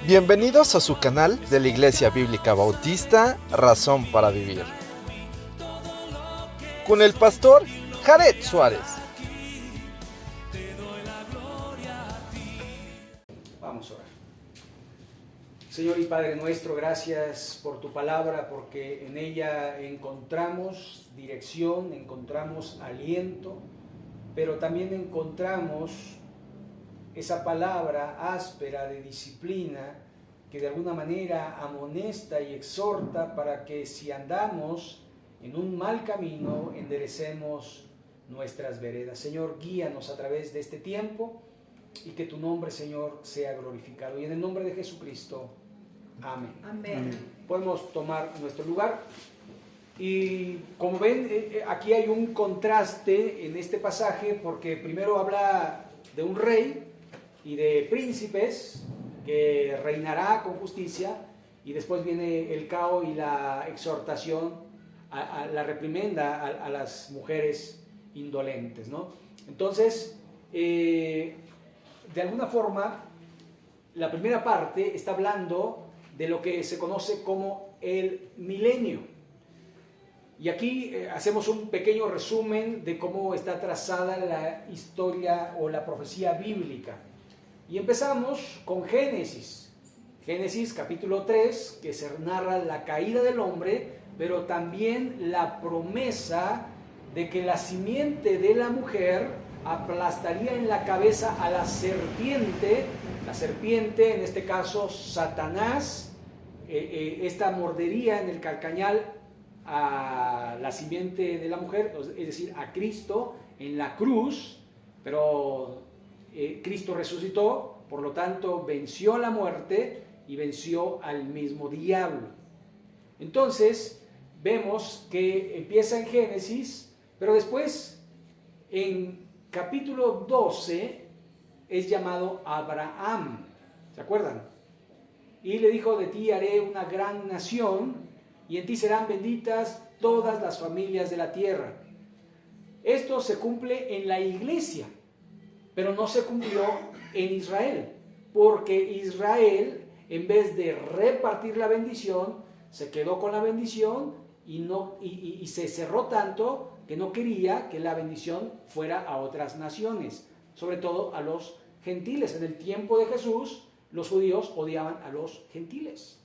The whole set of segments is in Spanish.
Bienvenidos a su canal de la Iglesia Bíblica Bautista, Razón para Vivir, con el pastor Jared Suárez. Vamos a orar. Señor y Padre nuestro, gracias por tu palabra, porque en ella encontramos dirección, encontramos aliento, pero también encontramos esa palabra áspera de disciplina que de alguna manera amonesta y exhorta para que si andamos en un mal camino, enderecemos nuestras veredas. Señor, guíanos a través de este tiempo y que tu nombre, Señor, sea glorificado. Y en el nombre de Jesucristo, amén. Amén. Podemos tomar nuestro lugar. Y como ven, aquí hay un contraste en este pasaje, porque primero habla de un rey y de príncipes que reinará con justicia, y después viene el caos y la exhortación, a la reprimenda a las mujeres indolentes, ¿no? Entonces, de alguna forma, la primera parte está hablando de lo que se conoce como el milenio. Y aquí hacemos un pequeño resumen de cómo está trazada la historia o la profecía bíblica. Y empezamos con Génesis. Génesis capítulo 3, que se narra la caída del hombre, pero también la promesa de que la simiente de la mujer aplastaría en la cabeza a la serpiente en este caso Satanás, esta mordería en el calcañal a la simiente de la mujer, es decir, a Cristo en la cruz, pero Cristo resucitó, por lo tanto venció la muerte y venció al mismo diablo. Entonces vemos que empieza en Génesis, pero después en capítulo 12 es llamado Abraham, ¿se acuerdan? Y le dijo: de ti haré una gran nación, y en ti serán benditas todas las familias de la tierra. Esto se cumple en la iglesia, pero no se cumplió en Israel, porque Israel, en vez de repartir la bendición, se quedó con la bendición y se cerró tanto que no quería que la bendición fuera a otras naciones, sobre todo a los gentiles. En el tiempo de Jesús, los judíos odiaban a los gentiles.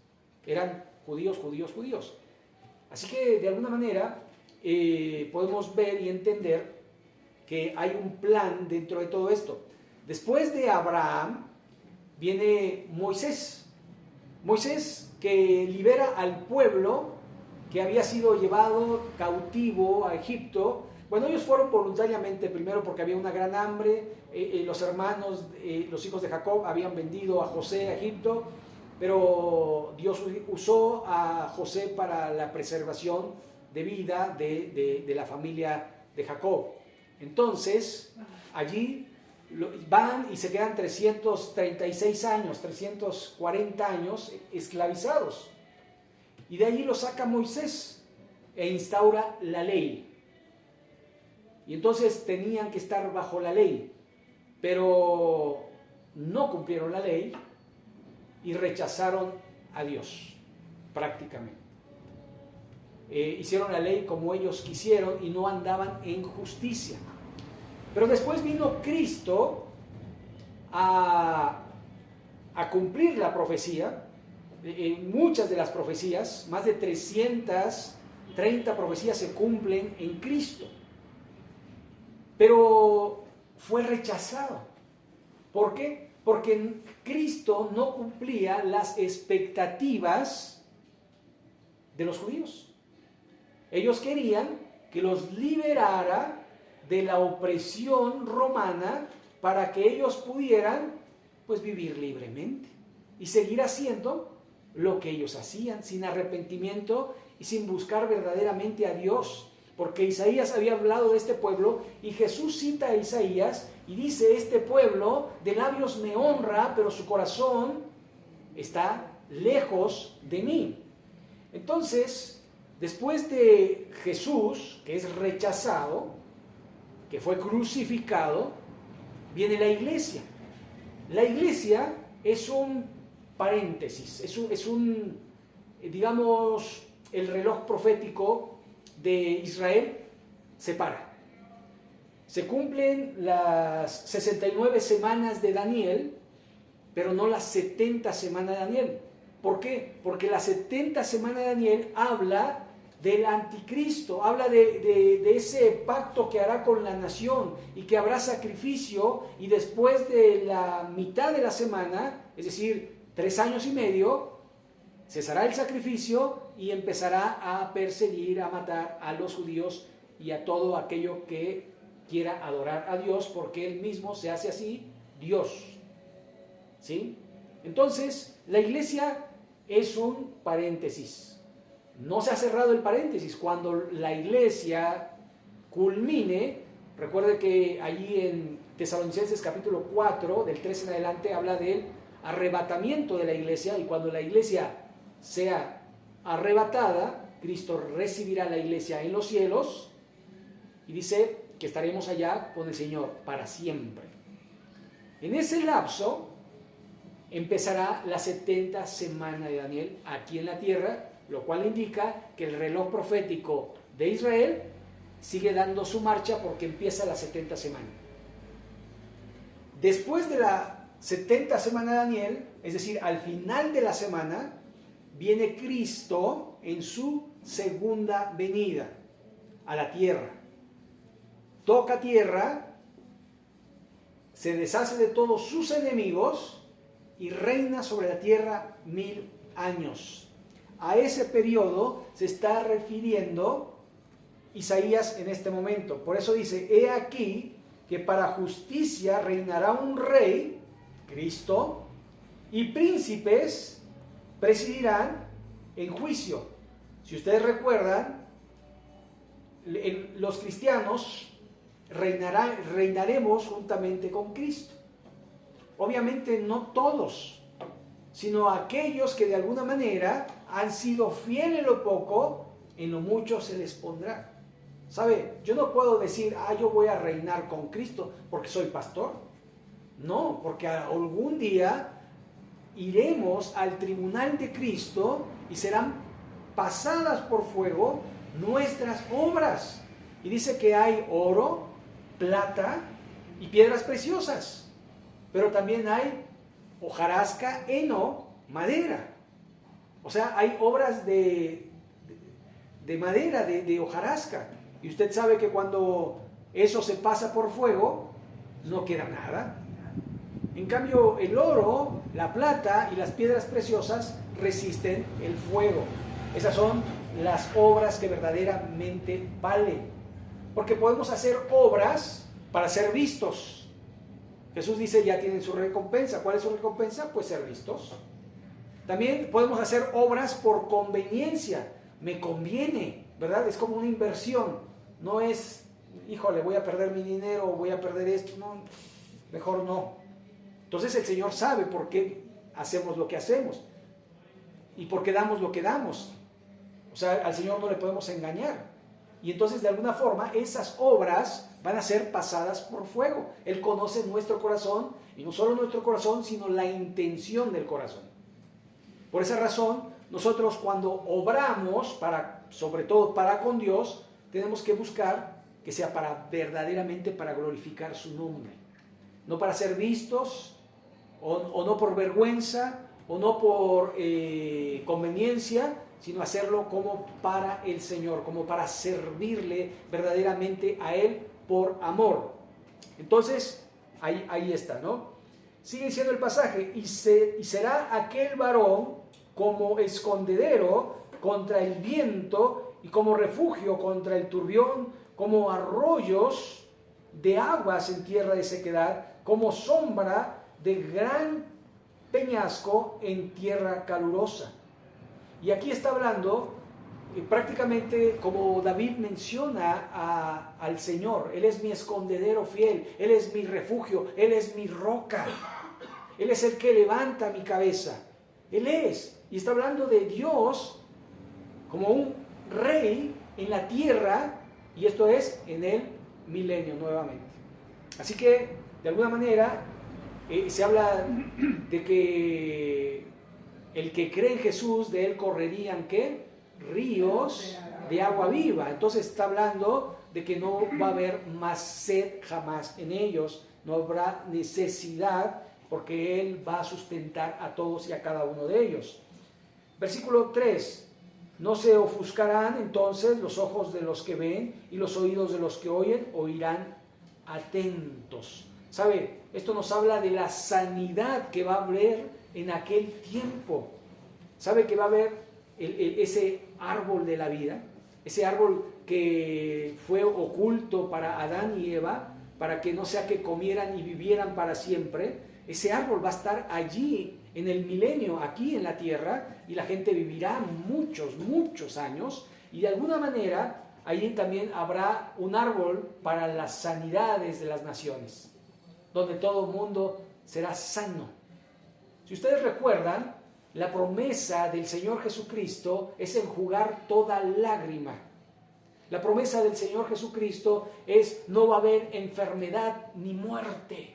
Eran judíos. Así que de alguna manera podemos ver y entender que hay un plan dentro de todo esto. Después de Abraham viene Moisés. Moisés, que libera al pueblo que había sido llevado cautivo a Egipto. Bueno, ellos fueron voluntariamente, primero porque había una gran hambre. Los hermanos, los hijos de Jacob habían vendido a José a Egipto, pero Dios usó a José para la preservación de vida de la familia de Jacob. Entonces, allí van y se quedan 336 años, 340 años esclavizados. Y de allí lo saca Moisés e instaura la ley. Y entonces tenían que estar bajo la ley, pero no cumplieron la ley y rechazaron a Dios prácticamente. Hicieron la ley como ellos quisieron y no andaban en justicia. Pero después vino Cristo a cumplir la profecía. Muchas de las profecías, más de 330 profecías se cumplen en Cristo. Pero fue rechazado. ¿Por qué? Porque Cristo no cumplía las expectativas de los judíos. Ellos querían que los liberara de la opresión romana para que ellos pudieran, pues, vivir libremente y seguir haciendo lo que ellos hacían, sin arrepentimiento y sin buscar verdaderamente a Dios. Porque Isaías había hablado de este pueblo, y Jesús cita a Isaías y dice: este pueblo de labios me honra, pero su corazón está lejos de mí. Entonces, después de Jesús, que es rechazado, que fue crucificado, viene la iglesia. La iglesia es un paréntesis, digamos, el reloj profético de Israel se para. Se cumplen las 69 semanas de Daniel, pero no las 70 semanas de Daniel. ¿Por qué? Porque la 70 semanas de Daniel habla del anticristo, habla de ese pacto que hará con la nación y que habrá sacrificio, y después de la mitad de la semana, es decir, 3 años y medio, cesará el sacrificio y empezará a perseguir, a matar a los judíos y a todo aquello que quiera adorar a Dios, porque Él mismo se hace así, Dios. ¿Sí? Entonces, la iglesia es un paréntesis. No se ha cerrado el paréntesis. Cuando la iglesia culmine, recuerde que allí en Tesalonicenses capítulo 4, del 13 en adelante, habla del arrebatamiento de la iglesia, y cuando la iglesia sea arrebatada, Cristo recibirá a la iglesia en los cielos, y dice que estaremos allá con el Señor para siempre. En ese lapso empezará la 70 semana de Daniel aquí en la tierra, lo cual indica que el reloj profético de Israel sigue dando su marcha porque empieza la 70 semana. Después de la 70 semana de Daniel, es decir, al final de la semana, viene Cristo en su segunda venida a la tierra. Toca tierra, se deshace de todos sus enemigos y reina sobre la tierra 1000 años. A ese periodo se está refiriendo Isaías en este momento. Por eso dice: he aquí que para justicia reinará un rey, Cristo, y príncipes presidirán en juicio. Si ustedes recuerdan, los cristianos reinaremos juntamente con Cristo. Obviamente no todos, sino aquellos que de alguna manera han sido fieles en lo poco, en lo mucho se les pondrá. ¿Sabe? Yo no puedo decir, yo voy a reinar con Cristo porque soy pastor. No, porque algún día iremos al tribunal de Cristo y serán pasadas por fuego nuestras obras. Y dice que hay oro, plata y piedras preciosas, pero también hay hojarasca, heno, madera. O sea, hay obras de madera, de hojarasca. Y usted sabe que cuando eso se pasa por fuego, no queda nada. En cambio, el oro, la plata y las piedras preciosas resisten el fuego. Esas son las obras que verdaderamente valen. Porque podemos hacer obras para ser vistos. Jesús dice, ya tienen su recompensa. ¿Cuál es su recompensa? Pues ser vistos. También podemos hacer obras por conveniencia. Me conviene, ¿verdad? Es como una inversión. No es, híjole, voy a perder mi dinero, voy a perder esto. No, mejor no. Entonces el Señor sabe por qué hacemos lo que hacemos y por qué damos lo que damos. O sea, al Señor no le podemos engañar. Y entonces, de alguna forma, esas obras van a ser pasadas por fuego. Él conoce nuestro corazón, y no solo nuestro corazón, sino la intención del corazón. Por esa razón, nosotros cuando obramos, sobre todo para con Dios, tenemos que buscar que sea verdaderamente para glorificar su nombre. No para ser vistos, o no por vergüenza, o no por conveniencia, sino hacerlo como para el Señor, como para servirle verdaderamente a Él por amor. Entonces, ahí está, ¿no? Sigue diciendo el pasaje, y será aquel varón como escondedero contra el viento y como refugio contra el turbión, como arroyos de aguas en tierra de sequedad, como sombra de gran peñasco en tierra calurosa. Y aquí está hablando prácticamente como David menciona al Señor. Él es mi escondedero fiel, Él es mi refugio, Él es mi roca, Él es el que levanta mi cabeza. Él es, y está hablando de Dios como un rey en la tierra, y esto es en el milenio nuevamente. Así que, de alguna manera, se habla de que el que cree en Jesús, de él correrían, ¿qué? Ríos de agua viva. Entonces está hablando de que no va a haber más sed jamás en ellos, no habrá necesidad, porque Él va a sustentar a todos y a cada uno de ellos. Versículo 3, no se ofuscarán entonces los ojos de los que ven y los oídos de los que oyen, oirán atentos. ¿Sabe? Esto nos habla de la sanidad que va a haber en aquel tiempo. ¿Sabe que va a haber ese árbol de la vida? Ese árbol que fue oculto para Adán y Eva, para que no sea que comieran y vivieran para siempre. Ese árbol va a estar allí en el milenio, aquí en la tierra, y la gente vivirá muchos años, y de alguna manera allí también habrá un árbol para las sanidades de las naciones, donde todo el mundo será sano. Si ustedes recuerdan, la promesa del Señor Jesucristo es enjugar toda lágrima. La promesa del Señor Jesucristo es: no va a haber enfermedad ni muerte.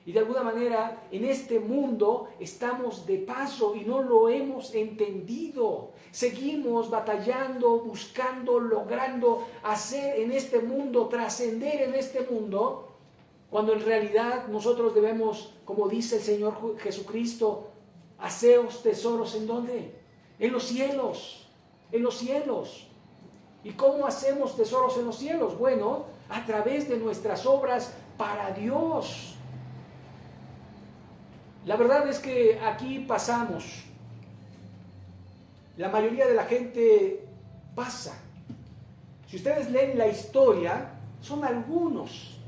Y de alguna manera en este mundo estamos de paso y no lo hemos entendido. Seguimos batallando, buscando, logrando hacer en este mundo, trascender en este mundo, cuando en realidad nosotros debemos, como dice el Señor Jesucristo, haceos tesoros ¿en dónde? En los cielos, en los cielos. ¿Y cómo hacemos tesoros en los cielos? Bueno, a través de nuestras obras para Dios. La verdad es que aquí pasamos. La mayoría de la gente pasa. Si ustedes leen la historia, son algunos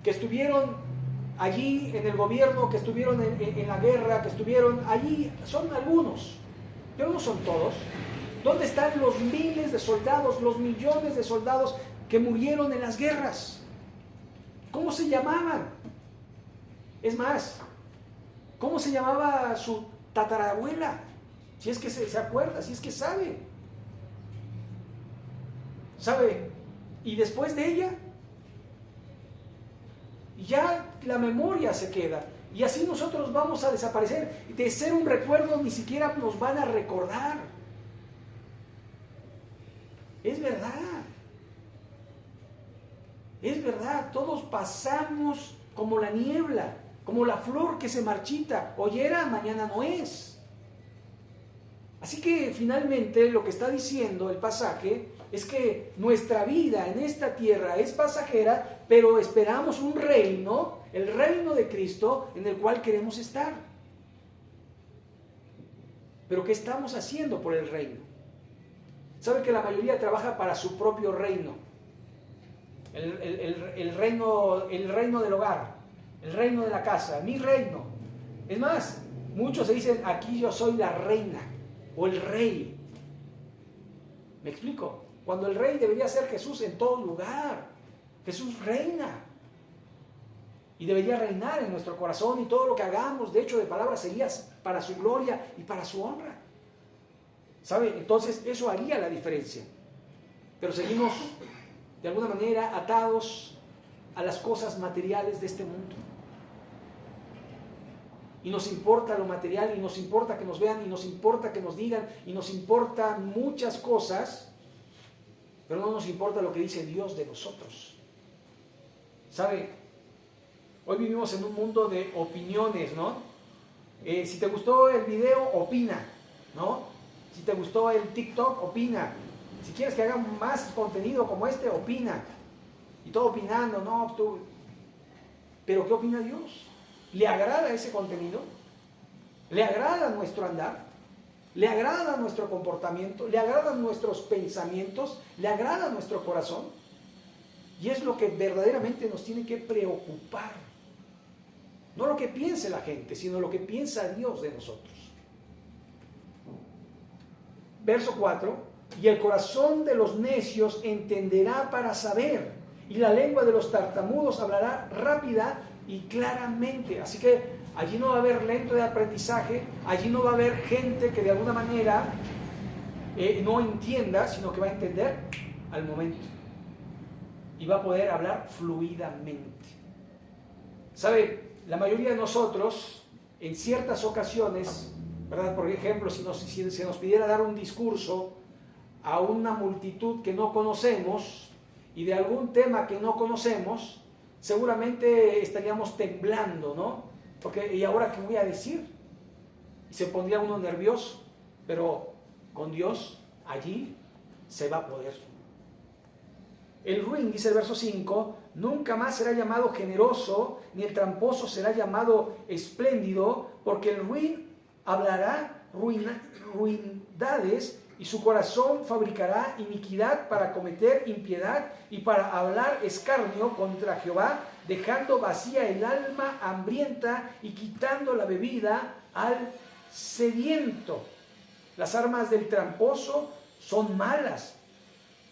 que estuvieron allí en el gobierno, que estuvieron en la guerra, que estuvieron allí, son algunos, pero no son todos. ¿Dónde están los miles de soldados, los millones de soldados que murieron en las guerras? ¿Cómo se llamaban? Es más, ¿cómo se llamaba su tatarabuela? Si es que se acuerda, si es que sabe. ¿Sabe? Y después de ella, ya la memoria se queda. Y así nosotros vamos a desaparecer. De ser un recuerdo, ni siquiera nos van a recordar. Es verdad. Es verdad, todos pasamos como la niebla, como la flor que se marchita. Hoy era, mañana no es. Así que finalmente lo que está diciendo el pasaje es que nuestra vida en esta tierra es pasajera, pero esperamos un reino, el reino de Cristo, en el cual queremos estar. Pero ¿qué estamos haciendo por el reino? ¿Sabe que la mayoría trabaja para su propio reino? El reino del hogar, el reino de la casa, mi reino. Es más, muchos se dicen: aquí yo soy la reina o el rey. ¿Me explico? Cuando el rey debería ser Jesús en todo lugar. Jesús reina. Y debería reinar en nuestro corazón, y todo lo que hagamos, de hecho, de palabras, sería para su gloria y para su honra. ¿Sabe? Entonces eso haría la diferencia. Pero seguimos de alguna manera atados a las cosas materiales de este mundo. Y nos importa lo material, y nos importa que nos vean, y nos importa que nos digan, y nos importan muchas cosas, pero no nos importa lo que dice Dios de nosotros. ¿Sabe? Hoy vivimos en un mundo de opiniones, ¿no? Si te gustó el video, opina, ¿no? Si te gustó el TikTok, opina. Si quieres que haga más contenido como este, opina. Y todo opinando, ¿no? Tú. Pero ¿qué opina Dios? ¿Le agrada ese contenido? ¿Le agrada nuestro andar? ¿Le agrada nuestro comportamiento? ¿Le agradan nuestros pensamientos? ¿Le agrada nuestro corazón? Y es lo que verdaderamente nos tiene que preocupar. No lo que piense la gente, sino lo que piensa Dios de nosotros. Verso 4: y el corazón de los necios entenderá para saber, y la lengua de los tartamudos hablará rápida y claramente. Así que allí no va a haber lento de aprendizaje, allí no va a haber gente que de alguna manera no entienda, sino que va a entender al momento y va a poder hablar fluidamente. ¿Sabe? La mayoría de nosotros, en ciertas ocasiones, ¿verdad? Por ejemplo, si se nos pidiera dar un discurso a una multitud que no conocemos y de algún tema que no conocemos, seguramente estaríamos temblando, ¿no? Porque, ¿y ahora qué voy a decir? Y se pondría uno nervioso, pero con Dios allí se va a poder. El ruin, dice el verso 5, nunca más será llamado generoso, ni el tramposo será llamado espléndido, porque el ruin hablará ruindades y su corazón fabricará iniquidad para cometer impiedad y para hablar escarnio contra Jehová, dejando vacía el alma hambrienta y quitando la bebida al sediento. Las armas del tramposo son malas,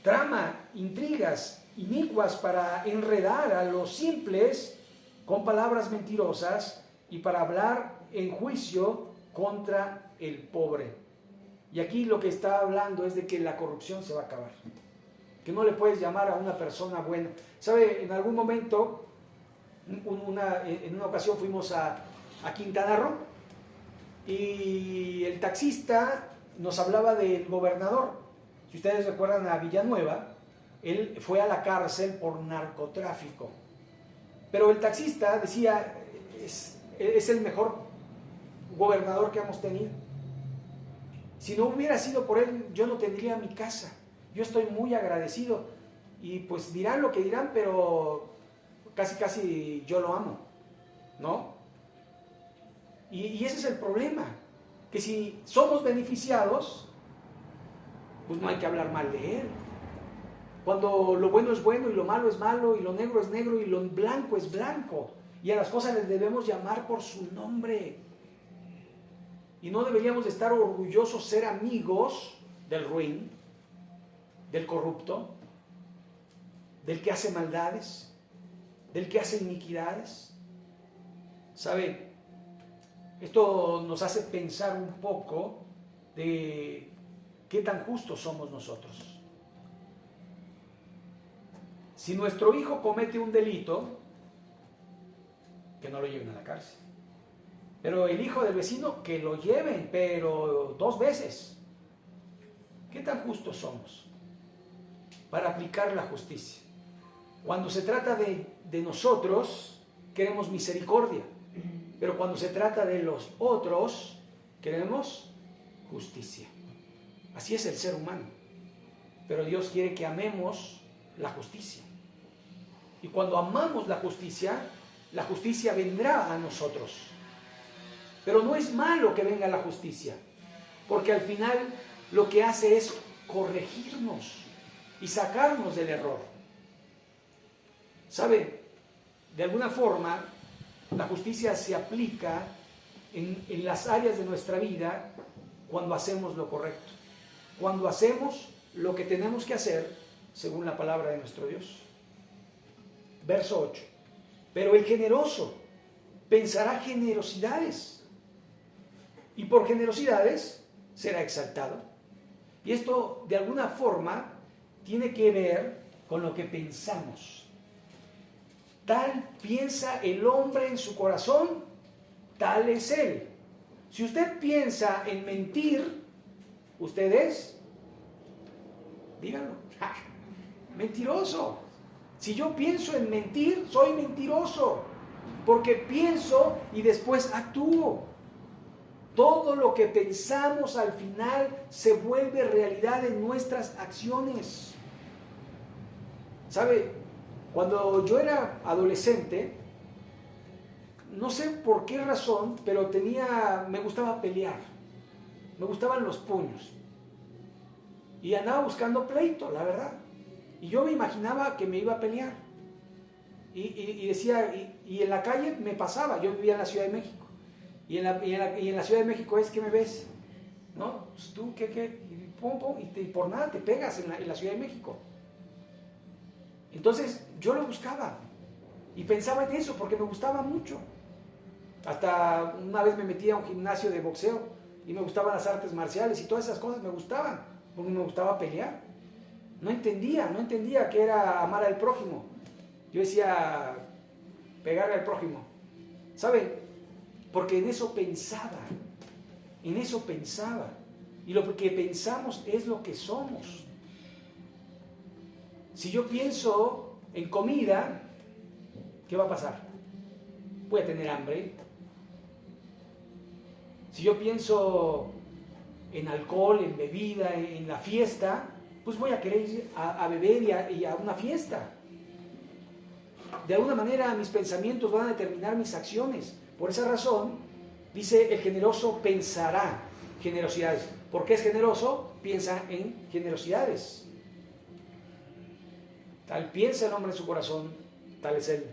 trama intrigas inicuas para enredar a los simples con palabras mentirosas y para hablar en juicio contra el pobre. Y aquí lo que está hablando es de que la corrupción se va a acabar, que no le puedes llamar a una persona buena. ¿Sabe? En algún momento, en una ocasión fuimos a Quintana Roo y el taxista nos hablaba del gobernador. Si ustedes recuerdan a Villanueva, él fue a la cárcel por narcotráfico. Pero el taxista decía, es el mejor gobernador que hemos tenido. Si no hubiera sido por él, yo no tendría mi casa. Yo estoy muy agradecido. Y pues dirán lo que dirán, pero casi yo lo amo, ¿no? Y ese es el problema, que si somos beneficiados, pues no hay que hablar mal de él. Cuando lo bueno es bueno y lo malo es malo y lo negro es negro y lo blanco es blanco. Y a las cosas les debemos llamar por su nombre. Y no deberíamos de estar orgullosos ser amigos del ruin, del corrupto, del que hace maldades, del que hace iniquidades. ¿Sabe? Esto nos hace pensar un poco de qué tan justos somos nosotros. Si nuestro hijo comete un delito, que no lo lleven a la cárcel. Pero el hijo del vecino, que lo lleven, pero 2 veces. ¿Qué tan justos somos para aplicar la justicia? Cuando se trata de nosotros, queremos misericordia. Pero cuando se trata de los otros, queremos justicia. Así es el ser humano. Pero Dios quiere que amemos la justicia. Y cuando amamos la justicia vendrá a nosotros. Pero no es malo que venga la justicia, porque al final lo que hace es corregirnos y sacarnos del error. ¿Sabe? De alguna forma, la justicia se aplica en las áreas de nuestra vida cuando hacemos lo correcto, cuando hacemos lo que tenemos que hacer según la palabra de nuestro Dios. Verso 8. Pero el generoso pensará generosidades, y por generosidades será exaltado. Y esto, de alguna forma, tiene que ver con lo que pensamos. Tal piensa el hombre en su corazón, tal es él. Si usted piensa en mentir, usted es, díganlo, mentiroso. Si yo pienso en mentir, soy mentiroso, porque pienso y después actúo. Todo lo que pensamos al final se vuelve realidad en nuestras acciones. ¿Sabe? Cuando yo era adolescente, no sé por qué razón, pero me gustaba pelear. Me gustaban los puños. Y andaba buscando pleito, la verdad. Y yo me imaginaba que me iba a pelear. Y decía, y en la calle me pasaba, yo vivía en la Ciudad de México. Y en la Ciudad de México es, ¿qué me ves? ¿No? Pues tú, ¿qué? Y por nada te pegas en la Ciudad de México. Entonces, yo lo buscaba. Y pensaba en eso, porque me gustaba mucho. Hasta una vez me metí a un gimnasio de boxeo. Y me gustaban las artes marciales. Y todas esas cosas me gustaban. Porque me gustaba pelear. No entendía que era amar al prójimo. Yo decía, pegarle al prójimo. ¿Sabe? Porque en eso pensaba. En eso pensaba. Y lo que pensamos es lo que somos. Si yo pienso en comida, ¿qué va a pasar? Voy a tener hambre. Si yo pienso en alcohol, en bebida, en la fiesta, pues voy a querer ir a beber y a una fiesta. De alguna manera mis pensamientos van a determinar mis acciones. Por esa razón, dice, el generoso pensará generosidades. ¿Por qué es generoso? Piensa en generosidades. Tal piensa el hombre en su corazón, tal es él.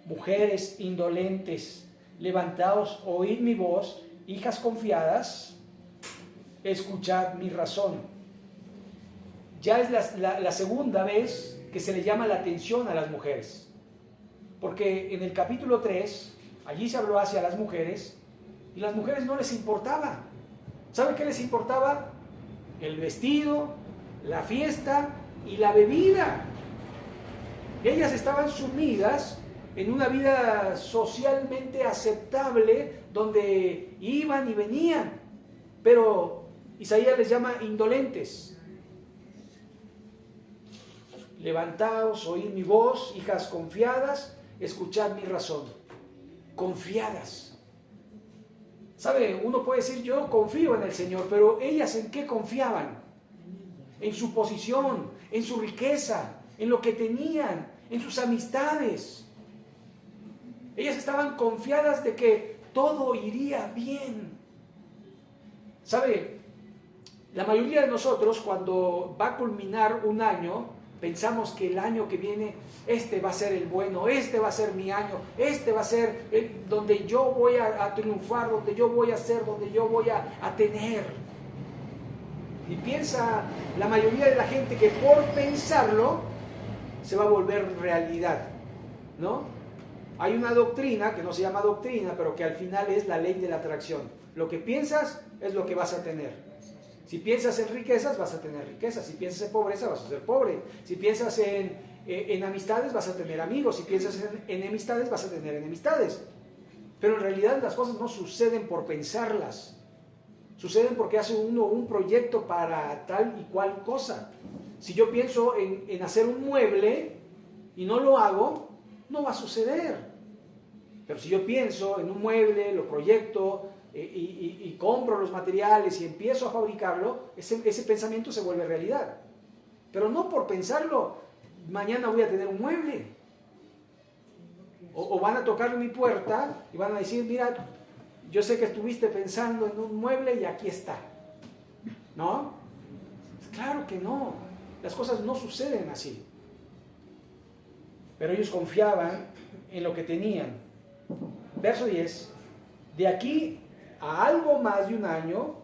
Mujeres indolentes, levantaos, oíd mi voz, hijas confiadas, escuchad mi razón. Ya es la segunda vez que se le llama la atención a las mujeres. Porque en el capítulo 3, allí se habló hacia las mujeres, y las mujeres no les importaba. ¿Sabe qué les importaba? El vestido, la fiesta y la bebida. Ellas estaban sumidas en una vida socialmente aceptable, donde iban y venían. Pero Isaías les llama indolentes. Levantaos, oíd mi voz, hijas confiadas, escuchad mi razón. Confiadas. ¿Sabe? Uno puede decir, yo confío en el Señor, pero ellas ¿en qué confiaban? En su posición, en su riqueza, en lo que tenían, en sus amistades. Ellas estaban confiadas de que todo iría bien. ¿Sabe? La mayoría de nosotros, cuando va a culminar un año, pensamos que el año que viene, este va a ser el bueno, este va a ser mi año, este va a ser donde yo voy a triunfar, donde yo voy a ser, donde yo voy a tener. Y piensa la mayoría de la gente que por pensarlo se va a volver realidad, ¿no? Hay una doctrina que no se llama doctrina, pero que al final es la ley de la atracción. Lo que piensas es lo que vas a tener. Si piensas en riquezas, vas a tener riquezas. Si piensas en pobreza, vas a ser pobre. Si piensas en amistades, vas a tener amigos. Si piensas en enemistades, vas a tener enemistades. Pero en realidad las cosas no suceden por pensarlas. Suceden porque hace uno un proyecto para tal y cual cosa. Si yo pienso en hacer un mueble y no lo hago, no va a suceder. Pero si yo pienso en un mueble, lo proyecto, y compro los materiales y empiezo a fabricarlo, ese pensamiento se vuelve realidad. Pero no por pensarlo, mañana voy a tener un mueble. O van a tocar mi puerta y van a decir, mira, yo sé que estuviste pensando en un mueble y aquí está. ¿No? Claro que no. Las cosas no suceden así. Pero ellos confiaban en lo que tenían. Verso 10. De aquí a algo más de un año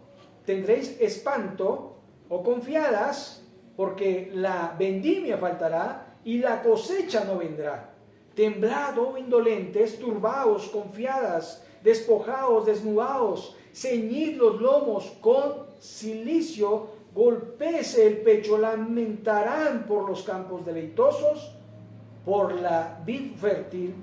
tendréis espanto o confiadas, porque la vendimia faltará y la cosecha no vendrá. Temblad, oh indolentes, turbaos, confiadas, despojaos, desnudaos, ceñid los lomos con cilicio, golpéese el pecho, lamentarán por los campos deleitosos, por la vid fértil,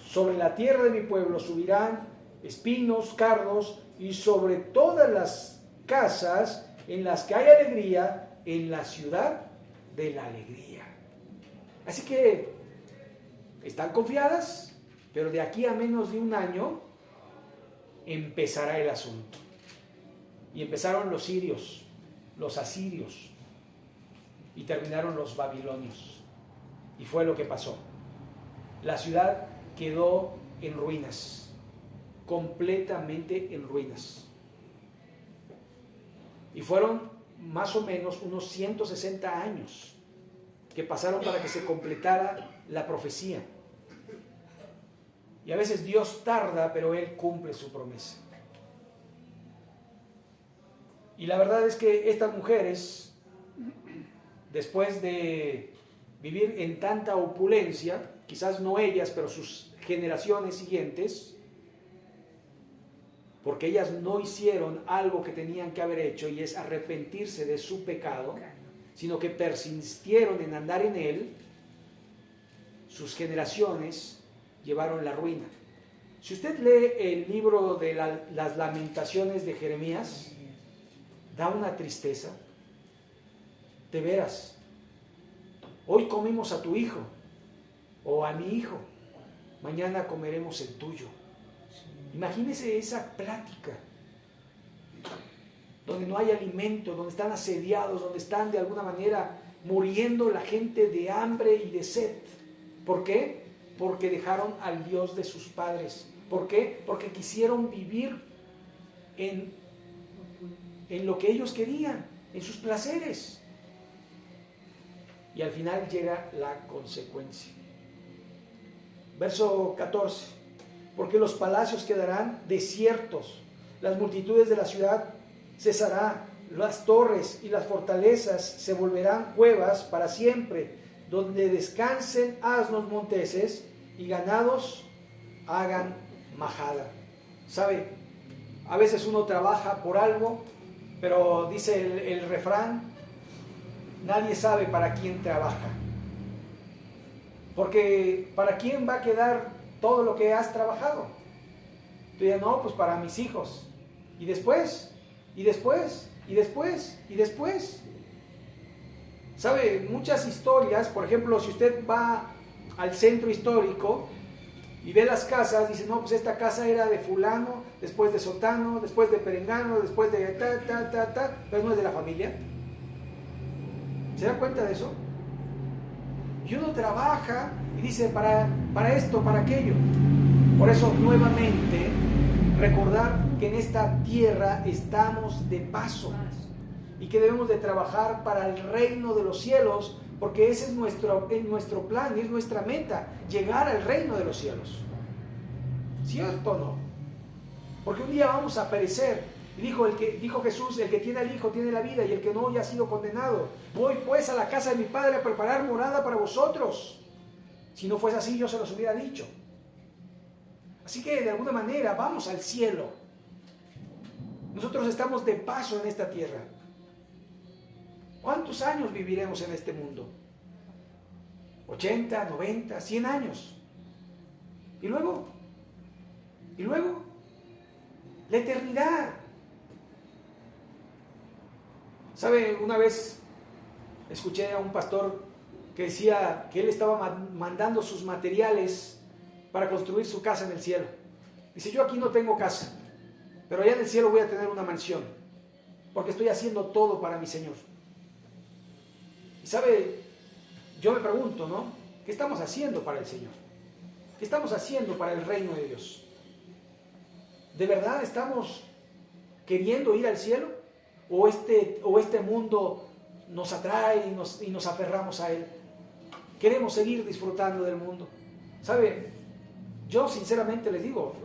sobre la tierra de mi pueblo subirán espinos, cardos, y sobre todas las casas en las que hay alegría, en la ciudad de la alegría. Así que están confiadas, pero de aquí a menos de un año empezará el asunto. Y empezaron los sirios, los asirios, y terminaron los babilonios. Y fue lo que pasó. La ciudad quedó en ruinas. Completamente en ruinas. Y fueron más o menos unos 160 años que pasaron para que se completara la profecía. Y a veces Dios tarda, pero Él cumple su promesa. Y la verdad es que estas mujeres, después de vivir en tanta opulencia, quizás no ellas, pero sus generaciones siguientes, porque ellas no hicieron algo que tenían que haber hecho, y es arrepentirse de su pecado, sino que persistieron en andar en él, sus generaciones llevaron la ruina. Si usted lee el libro de las Lamentaciones de Jeremías, da una tristeza. De veras, hoy comimos a tu hijo o a mi hijo, mañana comeremos el tuyo. Imagínese esa plática, donde no hay alimento, donde están asediados, donde están de alguna manera muriendo la gente de hambre y de sed. ¿Por qué? Porque dejaron al Dios de sus padres. ¿Por qué? Porque quisieron vivir en lo que ellos querían, en sus placeres. Y al final llega la consecuencia. Verso 14. Porque los palacios quedarán desiertos, las multitudes de la ciudad cesará, las torres y las fortalezas se volverán cuevas para siempre, donde descansen asnos monteses y ganados hagan majada. ¿Sabe? A veces uno trabaja por algo, pero dice el refrán, nadie sabe para quién trabaja. Porque ¿para quién va a quedar todo lo que has trabajado? Tú dices, no, pues para mis hijos. Y después, y después, y después, y después. ¿Sabe? Muchas historias, por ejemplo, si usted va al centro histórico y ve las casas, dice, no, pues esta casa era de fulano, después de sotano, después de perengano, después de pero no es de la familia. ¿Se da cuenta de eso? Y uno trabaja y dice, para esto, para aquello. Por eso, nuevamente, recordar que en esta tierra estamos de paso y que debemos de trabajar para el reino de los cielos, porque ese es nuestro plan, es nuestra meta, llegar al reino de los cielos. ¿Cierto o no? Porque un día vamos a perecer. Y dijo Jesús, el que tiene al Hijo tiene la vida, y el que no ya ha sido condenado. Voy pues a la casa de mi Padre a preparar morada para vosotros. Si no fuese así, yo se los hubiera dicho. Así que de alguna manera vamos al cielo. Nosotros estamos de paso en esta tierra. ¿Cuántos años viviremos en este mundo? 80, 90, 100 años. ¿Y luego? La eternidad. ¿Sabe? Una vez escuché a un pastor que decía que él estaba mandando sus materiales para construir su casa en el cielo. Dice, yo aquí no tengo casa, pero allá en el cielo voy a tener una mansión, porque estoy haciendo todo para mi Señor. Y sabe, yo me pregunto, ¿no? ¿Qué estamos haciendo para el Señor? ¿Qué estamos haciendo para el reino de Dios? ¿De verdad estamos queriendo ir al cielo? ¿O este mundo nos atrae y nos aferramos a él? Queremos seguir disfrutando del mundo. ¿Sabe? Yo sinceramente les digo,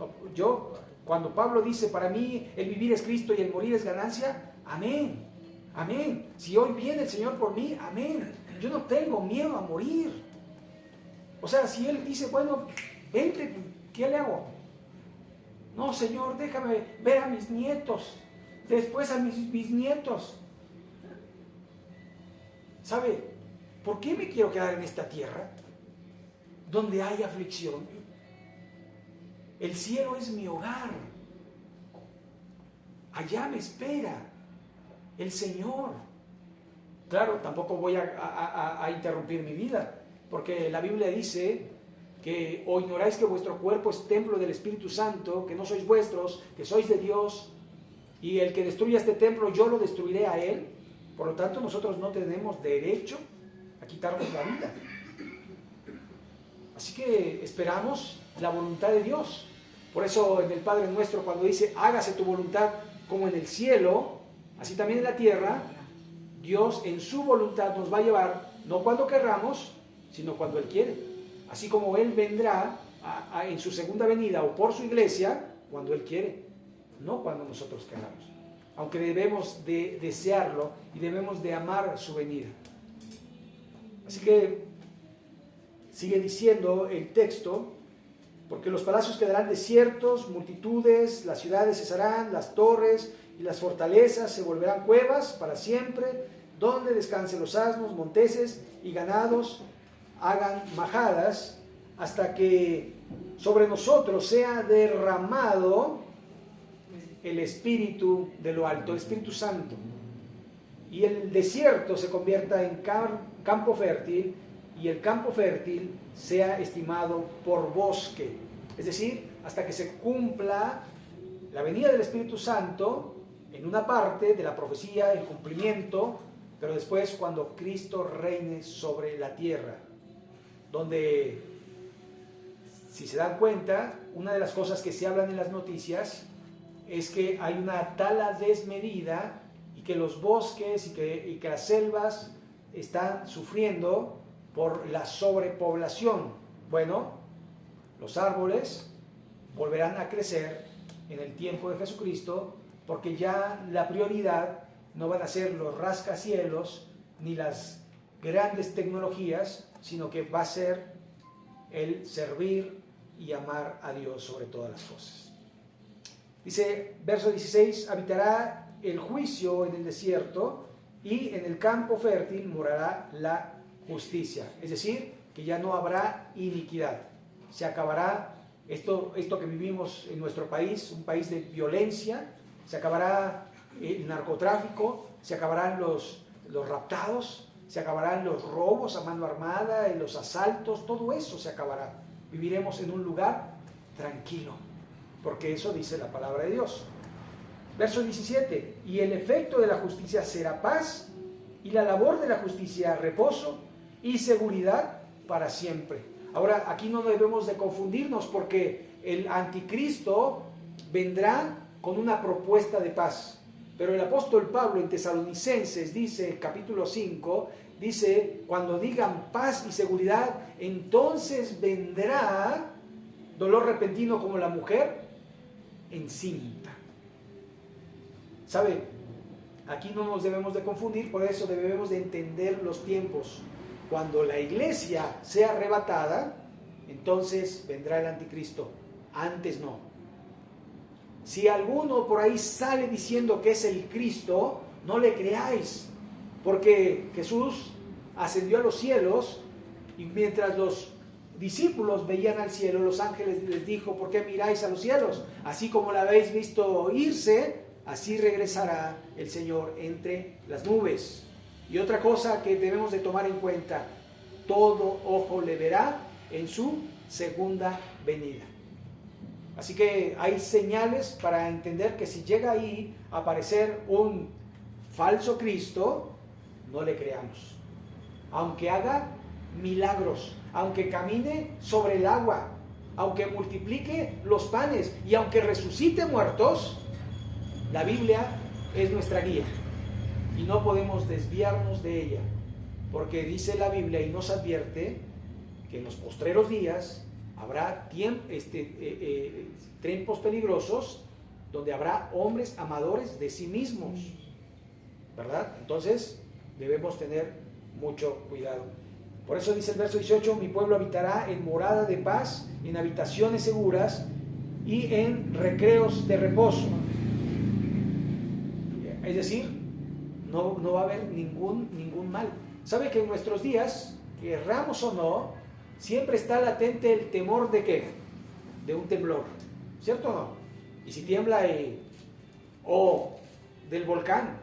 cuando Pablo dice, para mí el vivir es Cristo y el morir es ganancia, amén, amén. Si hoy viene el Señor por mí, amén. Yo no tengo miedo a morir. O sea, si Él dice, bueno, vente, ¿qué le hago? No, Señor, déjame ver a mis nietos, después a mis bisnietos. ¿Sabe? ¿Por qué me quiero quedar en esta tierra donde hay aflicción? El cielo es mi hogar. Allá me espera el Señor. Claro, tampoco voy a interrumpir mi vida, porque la Biblia dice que o ignoráis que vuestro cuerpo es templo del Espíritu Santo, que no sois vuestros, que sois de Dios, y el que destruya este templo, yo lo destruiré a él. Por lo tanto, nosotros no tenemos derecho a quitarnos la vida. Así que esperamos la voluntad de Dios. Por eso en el Padre Nuestro, cuando dice, hágase tu voluntad como en el cielo, así también en la tierra, Dios en su voluntad nos va a llevar, no cuando querramos, sino cuando Él quiere. Así como Él vendrá en su segunda venida o por su iglesia, cuando Él quiere, no cuando nosotros queramos. Aunque debemos de desearlo y debemos de amar su venida. Así que sigue diciendo el texto, porque los palacios quedarán desiertos, multitudes, las ciudades cesarán, las torres y las fortalezas se volverán cuevas para siempre, donde descansen los asnos, monteses y ganados hagan majadas, hasta que sobre nosotros sea derramado el Espíritu de lo alto, el Espíritu Santo, y el desierto se convierta en campo fértil, y el campo fértil sea estimado por bosque. Es decir, hasta que se cumpla la venida del Espíritu Santo en una parte de la profecía, el cumplimiento, pero después cuando Cristo reine sobre la tierra, donde, si se dan cuenta, una de las cosas que se hablan en las noticias es que hay una tala desmedida y que los bosques y que las selvas están sufriendo por la sobrepoblación. Bueno, los árboles volverán a crecer en el tiempo de Jesucristo, porque ya la prioridad no van a ser los rascacielos ni las grandes tecnologías, sino que va a ser el servir y amar a Dios sobre todas las cosas. Dice, verso 16, habitará el juicio en el desierto y en el campo fértil morará la justicia. Es decir, que ya no habrá iniquidad. Se acabará esto que vivimos en nuestro país, un país de violencia, se acabará el narcotráfico, se acabarán los raptados, se acabarán los robos a mano armada, los asaltos, todo eso se acabará. Viviremos en un lugar tranquilo, porque eso dice la palabra de Dios. Verso 17, y el efecto de la justicia será paz, y la labor de la justicia reposo y seguridad para siempre. Ahora, aquí no debemos de confundirnos, porque el anticristo vendrá con una propuesta de paz. Pero el apóstol Pablo en Tesalonicenses dice, capítulo 5, dice, cuando digan paz y seguridad, entonces vendrá dolor repentino como la mujer encinta. ¿Sabe? Aquí no nos debemos de confundir, por eso debemos de entender los tiempos. Cuando la iglesia sea arrebatada, entonces vendrá el anticristo. Antes no. Si alguno por ahí sale diciendo que es el Cristo, no le creáis, porque Jesús ascendió a los cielos y mientras los discípulos veían al cielo, los ángeles les dijo, ¿por qué miráis a los cielos? Así como la habéis visto irse, así regresará el Señor entre las nubes. Y otra cosa que debemos de tomar en cuenta, todo ojo le verá en su segunda venida. Así que hay señales para entender que si llega ahí a aparecer un falso Cristo, no le creamos. Aunque haga milagros, aunque camine sobre el agua, aunque multiplique los panes y aunque resucite muertos, la Biblia es nuestra guía y no podemos desviarnos de ella, porque dice la Biblia y nos advierte que en los postreros días habrá tiempos peligrosos donde habrá hombres amadores de sí mismos, ¿verdad? Entonces debemos tener mucho cuidado. Por eso dice el verso 18, mi pueblo habitará en morada de paz, en habitaciones seguras y en recreos de reposo. Es decir, no va a haber ningún mal. ¿Sabe que en nuestros días, querramos o no, siempre está latente el temor de qué? De un temblor, ¿cierto o no? Y si tiembla o del volcán,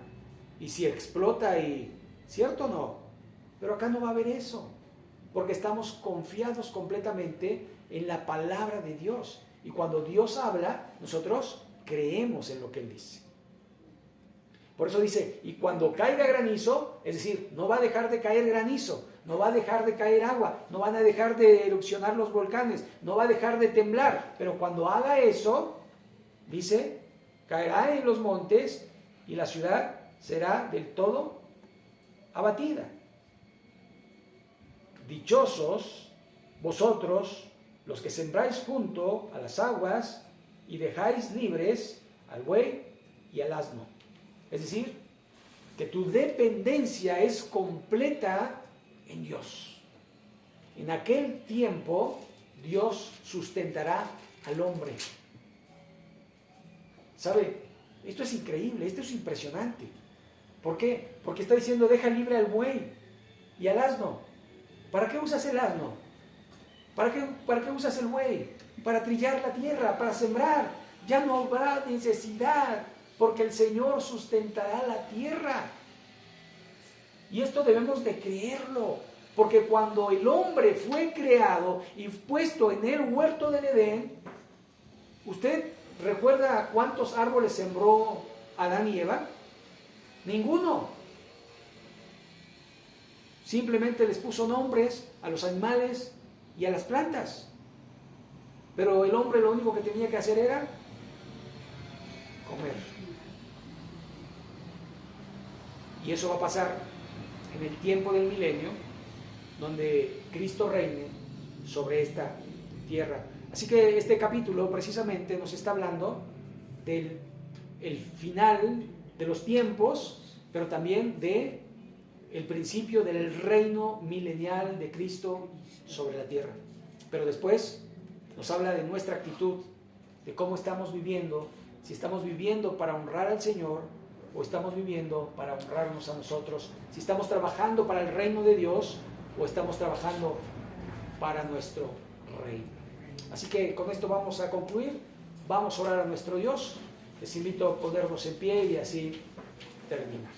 y si explota ¿cierto o no? Pero acá no va a haber eso, porque estamos confiados completamente en la palabra de Dios. Y cuando Dios habla, nosotros creemos en lo que Él dice. Por eso dice, y cuando caiga granizo, es decir, no va a dejar de caer granizo, no va a dejar de caer agua, no van a dejar de erupcionar los volcanes, no va a dejar de temblar, pero cuando haga eso, dice, caerá en los montes y la ciudad será del todo abatida. Dichosos vosotros, los que sembráis junto a las aguas y dejáis libres al buey y al asno. Es decir, que tu dependencia es completa en Dios. En aquel tiempo, Dios sustentará al hombre. ¿Sabe? Esto es increíble, esto es impresionante. ¿Por qué? Porque está diciendo, deja libre al buey y al asno. ¿Para qué usas el asno? ¿Para qué usas el buey? para trillar la tierra, para sembrar. Ya no habrá necesidad, porque el Señor sustentará la tierra. Y esto debemos de creerlo, porque cuando el hombre fue creado y puesto en el huerto del Edén, ¿usted recuerda cuántos árboles sembró Adán y Eva? Ninguno. Simplemente les puso nombres a los animales y a las plantas. Pero el hombre lo único que tenía que hacer era comer. Y eso va a pasar en el tiempo del milenio, donde Cristo reine sobre esta tierra. Así que este capítulo precisamente nos está hablando del final de los tiempos, pero también de el principio del reino milenial de Cristo sobre la tierra. Pero después nos habla de nuestra actitud, de cómo estamos viviendo, si estamos viviendo para honrar al Señor o estamos viviendo para honrarnos a nosotros, si estamos trabajando para el reino de Dios o estamos trabajando para nuestro reino. Así que con esto vamos a concluir, vamos a orar a nuestro Dios. Les invito a ponernos en pie y así terminar.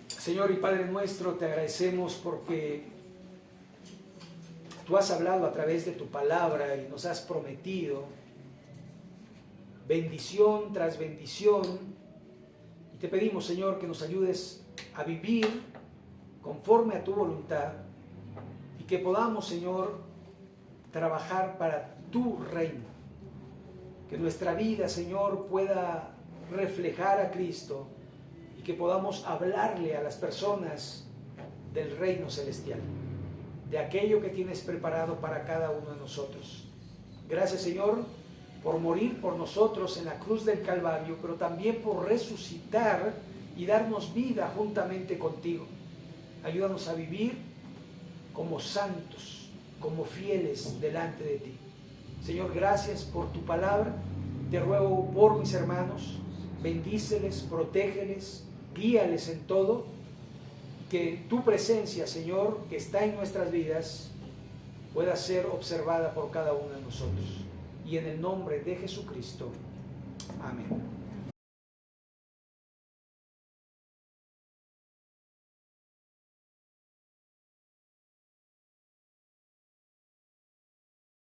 Señor y Padre nuestro, te agradecemos porque tú has hablado a través de tu palabra y nos has prometido bendición tras bendición. Y te pedimos, Señor, que nos ayudes a vivir conforme a tu voluntad y que podamos, Señor, trabajar para tu reino. Que nuestra vida, Señor, pueda reflejar a Cristo y que podamos hablarle a las personas del reino celestial, de aquello que tienes preparado para cada uno de nosotros. Gracias, Señor, por morir por nosotros en la cruz del Calvario, pero también por resucitar y darnos vida juntamente contigo. Ayúdanos a vivir como santos, como fieles delante de ti. Señor, gracias por tu palabra. Te ruego por mis hermanos, bendíceles, protégeles, guíales en todo. Que tu presencia, Señor, que está en nuestras vidas, pueda ser observada por cada uno de nosotros. Y en el nombre de Jesucristo. Amén.